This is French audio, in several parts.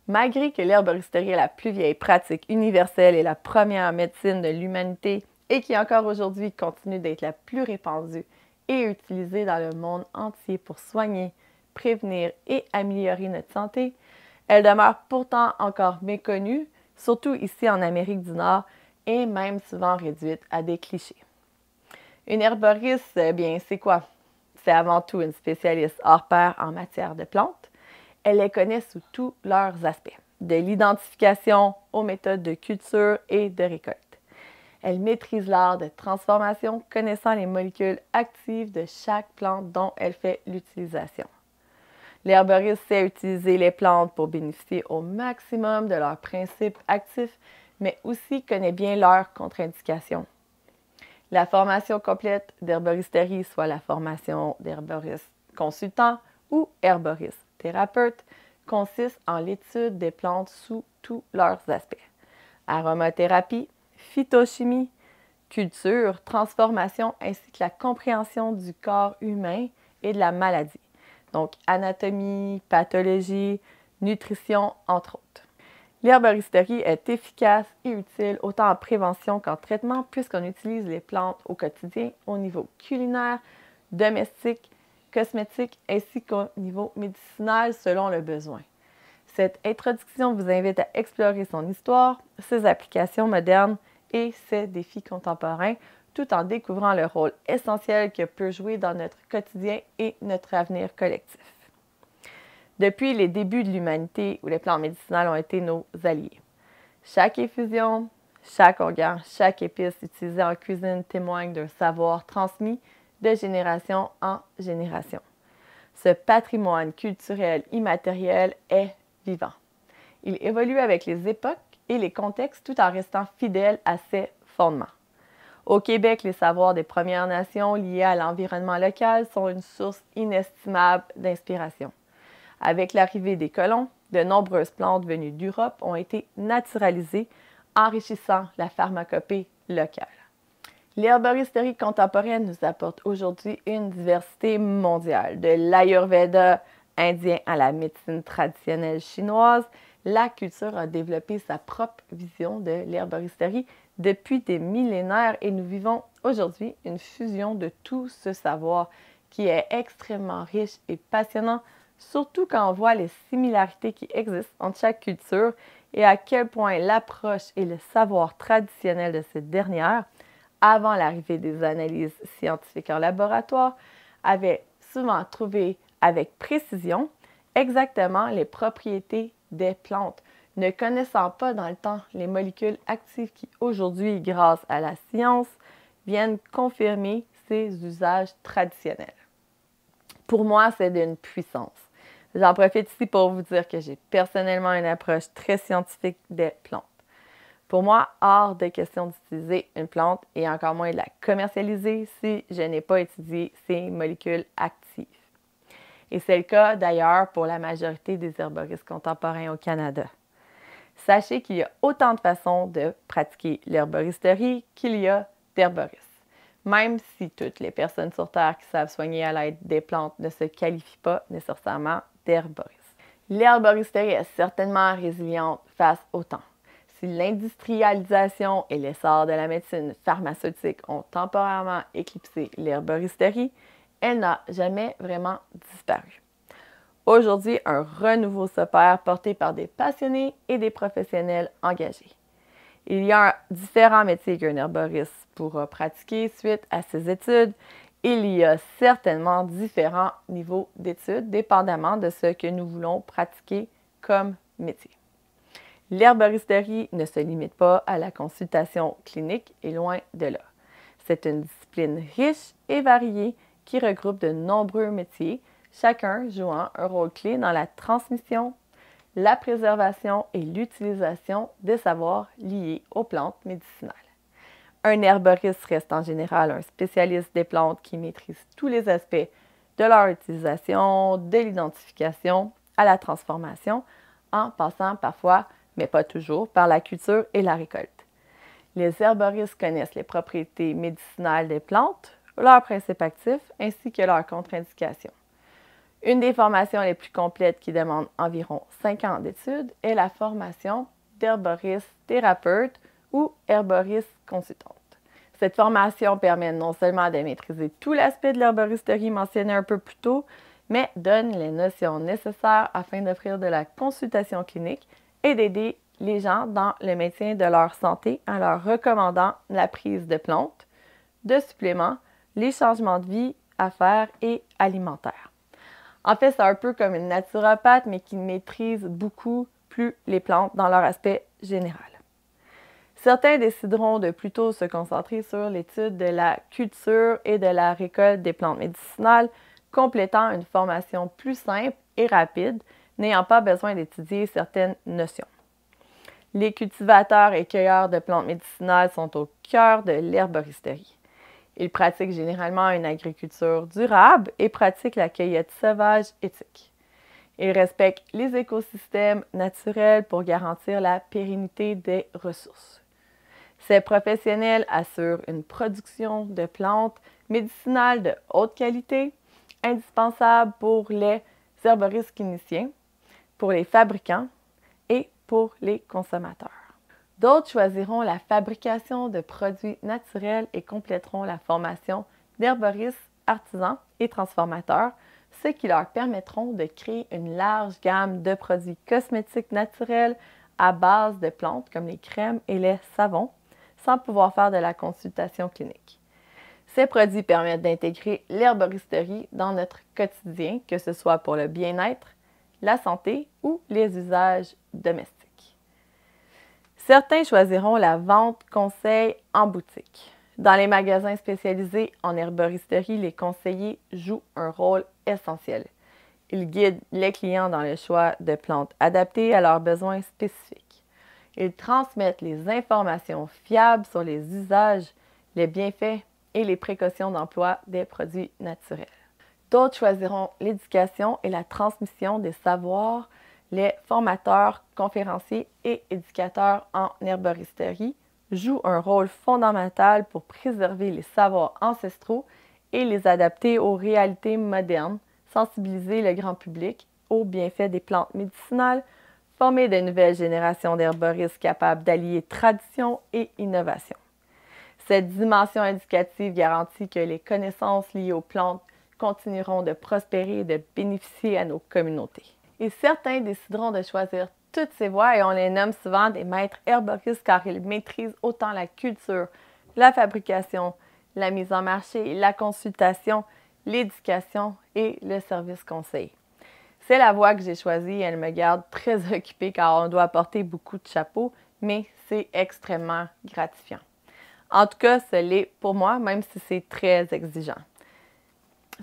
Malgré que l'herboristerie est la plus vieille pratique universelle et la première médecine de l'humanité et qui encore aujourd'hui continue d'être la plus répandue et utilisée dans le monde entier pour soigner, prévenir et améliorer notre santé, elle demeure pourtant encore méconnue, surtout ici en Amérique du Nord, et même souvent réduite à des clichés. Une herboriste, bien, c'est quoi? C'est avant tout une spécialiste hors pair en matière de plantes. Elle les connaît sous tous leurs aspects, de l'identification aux méthodes de culture et de récolte. Elle maîtrise l'art de transformation, connaissant les molécules actives de chaque plante dont elle fait l'utilisation. L'herboriste sait utiliser les plantes pour bénéficier au maximum de leurs principes actifs, mais aussi connaît bien leurs contre-indications. La formation complète d'herboristerie, soit la formation d'herboriste consultant ou herboriste thérapeute, consiste en l'étude des plantes sous tous leurs aspects. Aromathérapie, phytochimie, culture, transformation, ainsi que la compréhension du corps humain et de la maladie. Donc, anatomie, pathologie, nutrition, entre autres. L'herboristerie est efficace et utile autant en prévention qu'en traitement puisqu'on utilise les plantes au quotidien au niveau culinaire, domestique, cosmétique ainsi qu'au niveau médicinal selon le besoin. Cette introduction vous invite à explorer son histoire, ses applications modernes et ses défis contemporains, tout en découvrant le rôle essentiel que peut jouer dans notre quotidien et notre avenir collectif. Depuis les débuts de l'humanité, où les plantes médicinales ont été nos alliés. Chaque effusion, chaque onguent, chaque épice utilisée en cuisine témoigne d'un savoir transmis de génération en génération. Ce patrimoine culturel immatériel est vivant. Il évolue avec les époques et les contextes tout en restant fidèle à ses fondements. Au Québec, les savoirs des Premières Nations liés à l'environnement local sont une source inestimable d'inspiration. Avec l'arrivée des colons, de nombreuses plantes venues d'Europe ont été naturalisées, enrichissant la pharmacopée locale. L'herboristerie contemporaine nous apporte aujourd'hui une diversité mondiale. De l'Ayurveda indien à la médecine traditionnelle chinoise, la culture a développé sa propre vision de l'herboristerie depuis des millénaires et nous vivons aujourd'hui une fusion de tout ce savoir qui est extrêmement riche et passionnant, surtout quand on voit les similarités qui existent entre chaque culture et à quel point l'approche et le savoir traditionnel de cette dernière, avant l'arrivée des analyses scientifiques en laboratoire, avaient souvent trouvé avec précision exactement les propriétés des plantes, ne connaissant pas dans le temps les molécules actives qui aujourd'hui, grâce à la science, viennent confirmer ces usages traditionnels. Pour moi, c'est d'une puissance. J'en profite ici pour vous dire que j'ai personnellement une approche très scientifique des plantes. Pour moi, hors de question d'utiliser une plante et encore moins de la commercialiser si je n'ai pas étudié ses molécules actives. Et c'est le cas d'ailleurs pour la majorité des herboristes contemporains au Canada. Sachez qu'il y a autant de façons de pratiquer l'herboristerie qu'il y a d'herboristes. Même si toutes les personnes sur Terre qui savent soigner à l'aide des plantes ne se qualifient pas nécessairement d'herboristes. L'herboristerie est certainement résiliente face au temps. Si l'industrialisation et l'essor de la médecine pharmaceutique ont temporairement éclipsé l'herboristerie, elle n'a jamais vraiment disparu. Aujourd'hui, un renouveau s'opère porté par des passionnés et des professionnels engagés. Il y a différents métiers qu'un herboriste pourra pratiquer suite à ses études. Il y a certainement différents niveaux d'études, dépendamment de ce que nous voulons pratiquer comme métier. L'herboristerie ne se limite pas à la consultation clinique et loin de là. C'est une discipline riche et variée qui regroupe de nombreux métiers, chacun jouant un rôle clé dans la transmission, la préservation et l'utilisation des savoirs liés aux plantes médicinales. Un herboriste reste en général un spécialiste des plantes qui maîtrise tous les aspects de leur utilisation, de l'identification à la transformation, en passant parfois, mais pas toujours, par la culture et la récolte. Les herboristes connaissent les propriétés médicinales des plantes, leurs principes actifs ainsi que leurs contre-indications. Une des formations les plus complètes qui demande environ 5 ans d'études est la formation d'herboriste thérapeute ou herboriste consultante. Cette formation permet non seulement de maîtriser tout l'aspect de l'herboristerie mentionné un peu plus tôt, mais donne les notions nécessaires afin d'offrir de la consultation clinique et d'aider les gens dans le maintien de leur santé en leur recommandant la prise de plantes, de suppléments, les changements de vie à faire et alimentaires. En fait, c'est un peu comme une naturopathe, mais qui maîtrise beaucoup plus les plantes dans leur aspect général. Certains décideront de plutôt se concentrer sur l'étude de la culture et de la récolte des plantes médicinales, complétant une formation plus simple et rapide, n'ayant pas besoin d'étudier certaines notions. Les cultivateurs et cueilleurs de plantes médicinales sont au cœur de l'herboristerie. Ils pratiquent généralement une agriculture durable et pratiquent la cueillette sauvage éthique. Ils respectent les écosystèmes naturels pour garantir la pérennité des ressources. Ces professionnels assurent une production de plantes médicinales de haute qualité, indispensable pour les herboristes cliniciens, pour les fabricants et pour les consommateurs. D'autres choisiront la fabrication de produits naturels et compléteront la formation d'herboristes artisans et transformateurs, ce qui leur permettront de créer une large gamme de produits cosmétiques naturels à base de plantes comme les crèmes et les savons, sans pouvoir faire de la consultation clinique. Ces produits permettent d'intégrer l'herboristerie dans notre quotidien, que ce soit pour le bien-être, la santé ou les usages domestiques. Certains choisiront la vente conseil en boutique. Dans les magasins spécialisés en herboristerie, les conseillers jouent un rôle essentiel. Ils guident les clients dans le choix de plantes adaptées à leurs besoins spécifiques. Ils transmettent les informations fiables sur les usages, les bienfaits et les précautions d'emploi des produits naturels. D'autres choisiront l'éducation et la transmission des savoirs. Les formateurs, conférenciers et éducateurs en herboristerie jouent un rôle fondamental pour préserver les savoirs ancestraux et les adapter aux réalités modernes, sensibiliser le grand public aux bienfaits des plantes médicinales, former de nouvelles générations d'herboristes capables d'allier tradition et innovation. Cette dimension éducative garantit que les connaissances liées aux plantes continueront de prospérer et de bénéficier à nos communautés. Et certains décideront de choisir toutes ces voies et on les nomme souvent des maîtres herboristes car ils maîtrisent autant la culture, la fabrication, la mise en marché, la consultation, l'éducation et le service conseil. C'est la voie que j'ai choisie et elle me garde très occupée car on doit porter beaucoup de chapeaux, mais c'est extrêmement gratifiant. En tout cas, ce l'est pour moi, même si c'est très exigeant.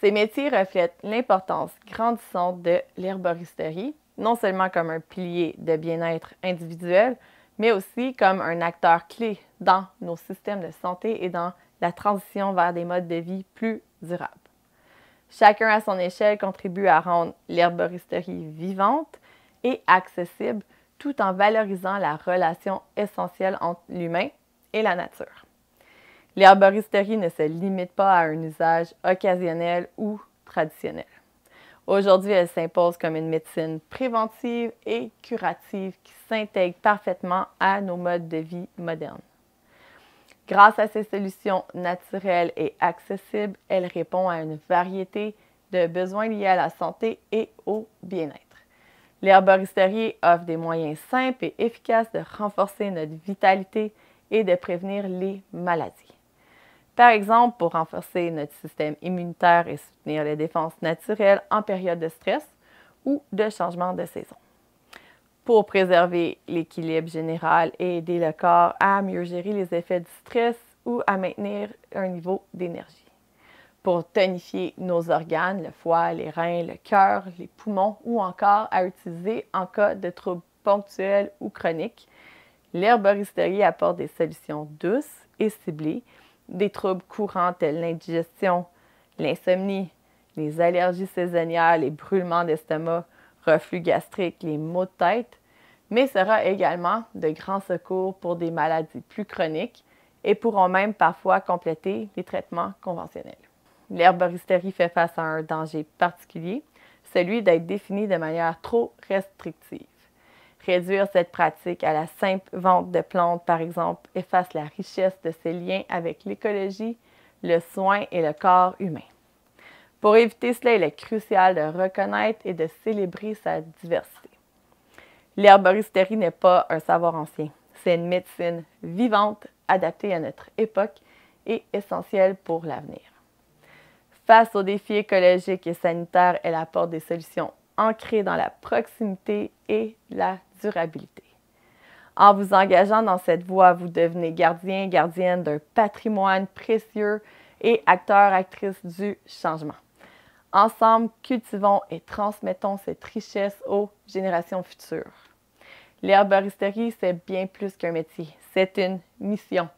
Ces métiers reflètent l'importance grandissante de l'herboristerie, non seulement comme un pilier de bien-être individuel, mais aussi comme un acteur clé dans nos systèmes de santé et dans la transition vers des modes de vie plus durables. Chacun à son échelle contribue à rendre l'herboristerie vivante et accessible tout en valorisant la relation essentielle entre l'humain et la nature. L'herboristerie ne se limite pas à un usage occasionnel ou traditionnel. Aujourd'hui, elle s'impose comme une médecine préventive et curative qui s'intègre parfaitement à nos modes de vie modernes. Grâce à ces solutions naturelles et accessibles, elle répond à une variété de besoins liés à la santé et au bien-être. L'herboristerie offre des moyens simples et efficaces de renforcer notre vitalité et de prévenir les maladies. Par exemple, pour renforcer notre système immunitaire et soutenir les défenses naturelles en période de stress ou de changement de saison. Pour préserver l'équilibre général et aider le corps à mieux gérer les effets du stress ou à maintenir un niveau d'énergie. Pour tonifier nos organes, le foie, les reins, le cœur, les poumons ou encore à utiliser en cas de troubles ponctuels ou chroniques, l'herboristerie apporte des solutions douces et ciblées, des troubles courants tels l'indigestion, l'insomnie, les allergies saisonnières, les brûlements d'estomac, reflux gastrique, les maux de tête, mais sera également de grands secours pour des maladies plus chroniques et pourront même parfois compléter les traitements conventionnels. L'herboristerie fait face à un danger particulier, celui d'être défini de manière trop restrictive. Réduire cette pratique à la simple vente de plantes, par exemple, efface la richesse de ses liens avec l'écologie, le soin et le corps humain. Pour éviter cela, il est crucial de reconnaître et de célébrer sa diversité. L'herboristerie n'est pas un savoir ancien, c'est une médecine vivante, adaptée à notre époque et essentielle pour l'avenir. Face aux défis écologiques et sanitaires, elle apporte des solutions ancrées dans la proximité et la durabilité. En vous engageant dans cette voie, vous devenez gardien, gardienne d'un patrimoine précieux et acteur, actrice du changement. Ensemble, cultivons et transmettons cette richesse aux générations futures. L'herboristerie, c'est bien plus qu'un métier, c'est une mission.